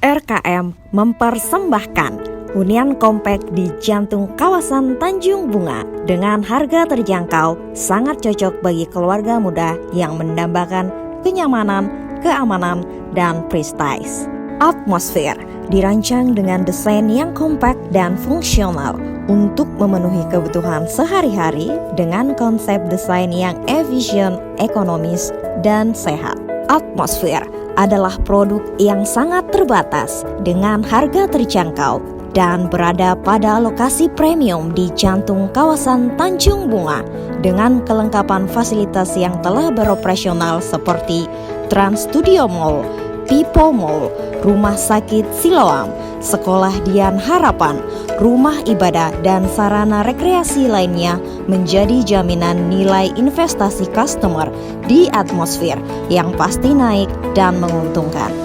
RKM mempersembahkan hunian kompak di jantung kawasan Tanjung Bunga dengan harga terjangkau, sangat cocok bagi keluarga muda yang mendambakan kenyamanan, keamanan, dan prestige. Atmosfer dirancang dengan desain yang kompak dan fungsional untuk memenuhi kebutuhan sehari-hari dengan konsep desain yang efisien, ekonomis, dan sehat. Atmosfer adalah produk yang sangat terbatas dengan harga terjangkau dan berada pada lokasi premium di jantung kawasan Tanjung Bunga dengan kelengkapan fasilitas yang telah beroperasional seperti Trans Studio Mall, Pipo Mall, Rumah Sakit Siloam, Sekolah Dian Harapan, rumah ibadah, dan sarana rekreasi lainnya menjadi jaminan nilai investasi customer di Atmosfer yang pasti naik dan menguntungkan.